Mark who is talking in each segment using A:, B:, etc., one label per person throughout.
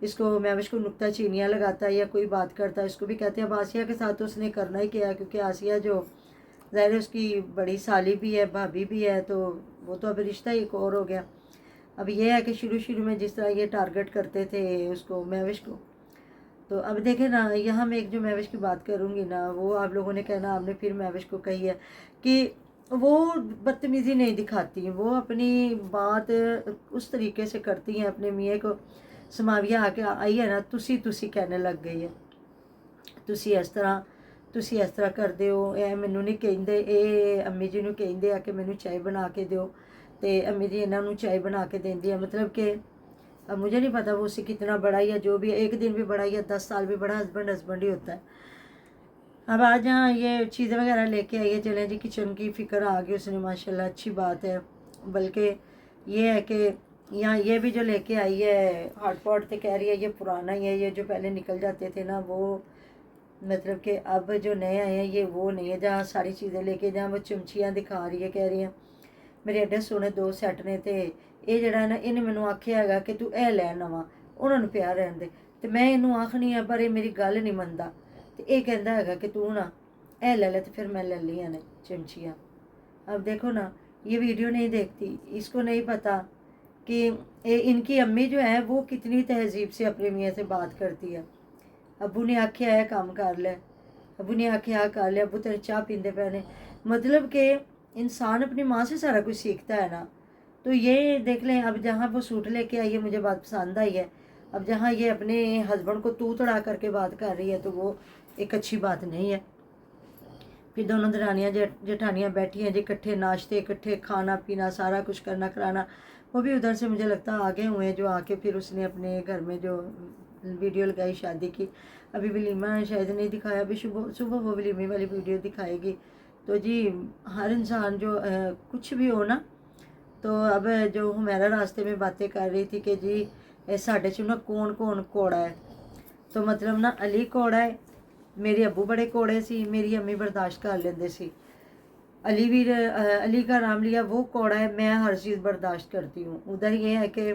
A: اس کو میوش کو نکتہ چینیاں لگاتا ہے یا کوئی بات کرتا ہے، اس کو بھی کہتے ہیں۔ اب آسیہ کے ساتھ تو اس نے کرنا ہی کیا، کیونکہ آسیہ جو ظاہر ہے اس کی بڑی سالی بھی ہے، بھابھی بھی ہے، تو وہ تو اب رشتہ ایک اور ہو گیا۔ اب یہ ہے کہ شروع میں جس طرح یہ ٹارگٹ کرتے تھے اس کو، میوش کو، تو اب دیکھیں نا، یہاں میں ایک جو میوش کی بات کروں گی نا، وہ آپ لوگوں نے کہنا آپ نے پھر میوش کو کہی ہے کہ وہ بدتمیزی نہیں دکھاتی، وہ اپنی بات اس طریقے سے کرتی ہیں اپنے میاں کو۔ سماویہ آ کے آئی ہے نا، تسی کہنے لگ گئی ہے، تسی اس طرح کر دیو، اے مینوں نہیں کہندے، اے امی جی نوں کہندے آ کہ مینوں چائے بنا کے دیو، تے امی جی انہاں نوں چائے بنا کے دیندی ہے۔ مطلب کہ اب مجھے نہیں پتا وہ اسے کتنا بڑا یا جو بھی، ایک دن بھی بڑا یا 10 سال بھی بڑا، ہسبینڈ ہی ہوتا ہے۔ اب آج یہاں یہ چیزیں وغیرہ لے کے آئیے، چلیں جی کچن کی فکر آ گئی اس نے، ماشاءاللہ اچھی بات ہے۔ بلکہ یہ ہے کہ یہاں یہ بھی جو لے کے آئی ہے ہاٹ پاٹ، تو کہہ رہی ہے یہ پرانا ہی ہے، یہ جو پہلے نکل جاتے تھے نا وہ، مطلب کہ اب جو نئے آئے ہیں یہ وہ نہیں ہے۔ جہاں ساری چیزیں لے کے، جہاں وہ چمچیاں دکھا رہی ہے، کہہ رہی ہیں میرے ایڈے سونے 2 سیٹ نے، تے یہ جڑا ہے نا انہیں مینوں آکھیا ہے کہ تو اے لے نواں، انہوں نے پیا رہن دے، تے میں انہوں آکھنی ہے پر یہ میری گل نہیں منتا، تے یہ کہندا ہے کہ تو نا اے لے لے، تے پھر میں لے لیاں نے چمچیاں۔ اب دیکھو نا، یہ ویڈیو نہیں دیکھتی، اس کو نہیں پتا کہ ان کی امی جو ہے وہ کتنی تہذیب سے اپنے میاں سے بات کرتی ہے۔ ابو نے آکھیا ہے کام کر لے، ابو نے آکھیا کر لے، ابو تیرے چاہ پیندے پے نے۔ مطلب کہ انسان اپنی ماں سے سارا کچھ سیکھتا ہے نا۔ تو یہ دیکھ لیں، اب جہاں وہ سوٹ لے کے آئی ہے مجھے بات پسند آئی ہے، اب جہاں یہ اپنے ہسبینڈ کو تو تڑا کر کے بات کر رہی ہے تو وہ ایک اچھی بات نہیں ہے۔ پھر دونوں درانیاں جٹھانیاں بیٹھی ہیں جی، اکٹھے ناشتے، اکٹھے کھانا پینا، سارا کچھ کرنا کرانا۔ وہ بھی ادھر سے مجھے لگتا آگے ہوئے ہیں، جو آ کے پھر اس نے اپنے گھر میں جو ویڈیو لگائی شادی کی۔ ابھی ولیمہ شاید نہیں دکھایا، ابھی صبح وہ ولیمے والی ویڈیو دکھائے گی۔ تو جی ہر انسان جو کچھ بھی ہو نا، تو اب جو ہمیرا راستے میں باتیں کر رہی تھی کہ جی ساڈے چ نا کون کوڑا ہے، تو مطلب نا علی کوڑا ہے، میرے ابو بڑے کوڑے سی، میری امی برداشت کر لیندے سی۔ علی کا نام لیا وہ کوڑا ہے، میں ہر چیز برداشت کرتی ہوں۔ ادھر یہ ہے کہ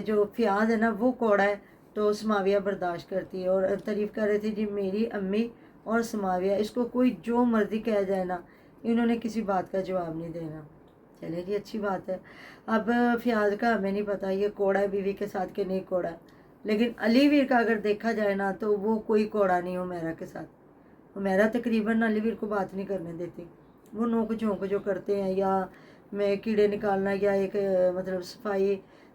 A: جو فیاض ہے نا وہ کوڑا ہے، تو سماویہ برداشت کرتی ہے۔ اور تعریف کر رہی تھی جی میری امی اور سماویہ، اس کو کوئی جو مرضی کہہ جائے نا، انہوں نے کسی بات کا جواب نہیں دینا۔ چلے جی اچھی بات ہے۔ اب فیاض کا ہمیں نہیں پتا یہ کوڑا ہے بیوی کے ساتھ کہ نہیں کوڑا ہے، لیکن علی ویر کا اگر دیکھا جائے نا تو وہ کوئی کوڑا نہیں ہمیرا کے ساتھ۔ ہمیرا تقریباً علی ویر کو بات نہیں کرنے دیتی، وہ نوک جھونک جو کرتے ہیں، یا میں کیڑے نکالنا، یا ایک مطلب صفائی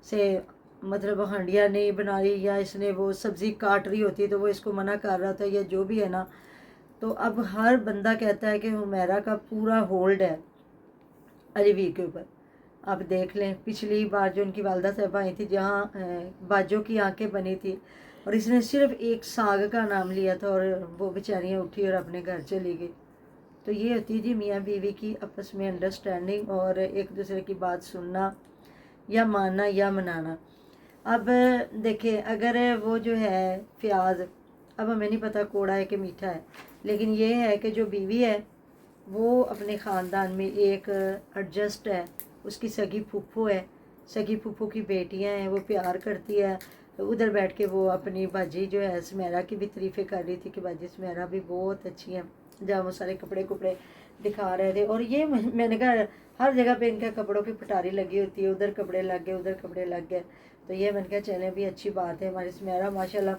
A: سے مطلب ہانڈیاں نہیں بنا رہی، یا اس نے وہ سبزی کاٹ رہی ہوتی ہے تو وہ اس کو منع کر رہا تھا، یا جو بھی ہے نا۔ تو اب ہر بندہ کہتا ہے کہ ہمیرا کا پورا ہولڈ ہے علی ویر کے اوپر۔ آپ دیکھ لیں پچھلی بار جو ان کی والدہ صاحبہ آئی تھی، جہاں باجوں کی آنکھیں بنی تھی، اور اس نے صرف ایک ساگ کا نام لیا تھا اور وہ بیچاریاں اٹھی اور اپنے گھر چلی گئی۔ تو یہ ہوتی جی میاں بیوی کی آپس میں انڈرسٹینڈنگ، اور ایک دوسرے کی بات سننا یا ماننا یا منانا۔ اب دیکھیں اگر وہ جو ہے فیاض، اب ہمیں نہیں پتا کوڑا ہے کہ میٹھا ہے، لیکن یہ ہے کہ جو بیوی ہے وہ اپنے خاندان میں ایک ایڈجسٹ ہے، اس کی سگی پھپھو ہے، سگی پھپھو کی بیٹیاں ہیں، وہ پیار کرتی ہے۔ ادھر بیٹھ کے وہ اپنی باجی جو ہے سمیرا کی بھی تعریفیں کر رہی تھی کہ باجی سمیرا بھی بہت اچھی ہیں، جہاں وہ سارے کپڑے دکھا رہے تھے۔ اور یہ میں نے کہا ہر جگہ پہ ان کے کپڑوں کی پٹاری لگی ہوتی ہے، ادھر کپڑے لگ گئے، ادھر کپڑے لگ گئے، تو یہ میں نے کہا چلیں بھی اچھی بات ہے۔ ہماری سمیرا ماشاءاللہ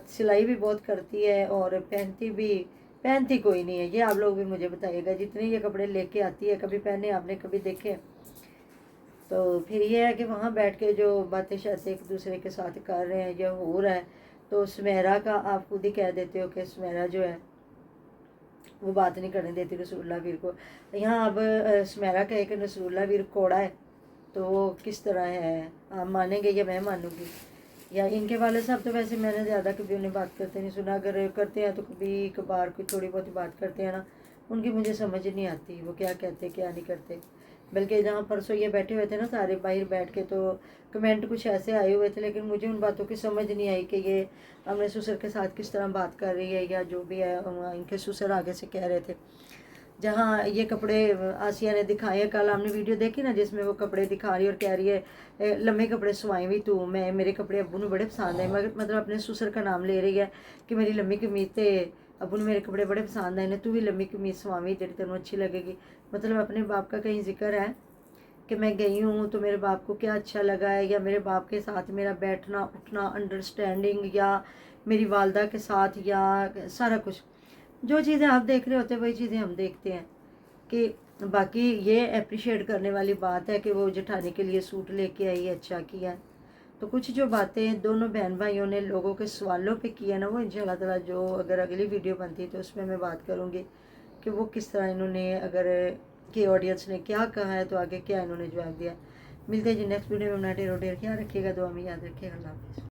A: سلائی بھی بہت کرتی ہے، اور پہنتی کوئی نہیں ہے، یہ آپ لوگ بھی مجھے بتائیے گا، جتنے یہ کپڑے لے کے آتی ہے کبھی پہنے آپ نے کبھی دیکھے؟ تو پھر یہ ہے کہ وہاں بیٹھ کے جو باتیں شاتیں ایک دوسرے کے ساتھ کر رہے ہیں یا ہو رہا ہے، تو سمیرا کا آپ خود ہی کہہ دیتے ہو کہ سمیرا جو ہے وہ بات نہیں کرنے دیتی رسول اللہ ویر کو۔ یہاں اب سمیرا کہے کہ رسول اللہ ویر کوڑا ہے تو وہ کس طرح ہے، آپ مانیں گے یا میں مانوں گی؟ یا ان کے والد صاحب تو ویسے میں نے زیادہ کبھی انہیں بات کرتے نہیں سنا، اگر کرتے ہیں تو کبھی کبھار کوئی تھوڑی بہت بات کرتے ہیں نا، ان کی مجھے سمجھ نہیں آتی وہ کیا کہتے کیا نہیں کرتے۔ بلکہ جہاں پرسوں یہ بیٹھے ہوئے تھے نا سارے باہر بیٹھ کے، تو کمنٹ کچھ ایسے آئے ہوئے تھے، لیکن مجھے ان باتوں کی سمجھ نہیں آئی کہ یہ اپنے سسر کے ساتھ کس طرح بات کر رہی ہے، یا جو بھی ہے ان کے سسر آگے سے کہہ رہے تھے۔ جہاں یہ کپڑے آسیہ نے دکھائے، کل ہم نے ویڈیو دیکھی نا جس میں وہ کپڑے دکھا رہی اور کہہ رہی ہے لمبے کپڑے سوائیں ہوئی تو میرے کپڑے ابو نے بڑے پسند ہیں، مگر مطلب اپنے سسر کا نام لے رہی ہے کہ میری لمبی قمیض تے ابو نے میرے کپڑے بڑے پسند ہیں، تو بھی لمبی قمیض سواویں تیری تینوں اچھی لگے گی۔ مطلب اپنے باپ کا کہیں ذکر ہے کہ میں گئی ہوں تو میرے باپ کو کیا اچھا لگا ہے، یا میرے باپ کے ساتھ میرا بیٹھنا اٹھنا انڈرسٹینڈنگ، یا میری والدہ کے ساتھ، یا سارا کچھ جو چیزیں آپ دیکھ رہے ہوتے ہیں وہی چیزیں ہم دیکھتے ہیں۔ کہ باقی یہ اپریشیٹ کرنے والی بات ہے کہ وہ جٹھانی کے لیے سوٹ لے کے آئی، اچھا کیا۔ تو کچھ جو باتیں دونوں بہن بھائیوں نے لوگوں کے سوالوں پہ کی ہے نا، وہ انشاءاللہ تعالیٰ جو اگر اگلی ویڈیو بنتی تو اس میں میں بات کروں گی کہ وہ کس طرح انہوں نے اگر کہ آڈینس نے کیا کہا ہے تو آگے کیا انہوں نے جواب دیا۔ ملتے ہیں جی نیکسٹ ویڈیو میں، اپنا ڈیر خیال رکھیے گا، دعا میں یاد رکھیے گا، اللہ حافظ۔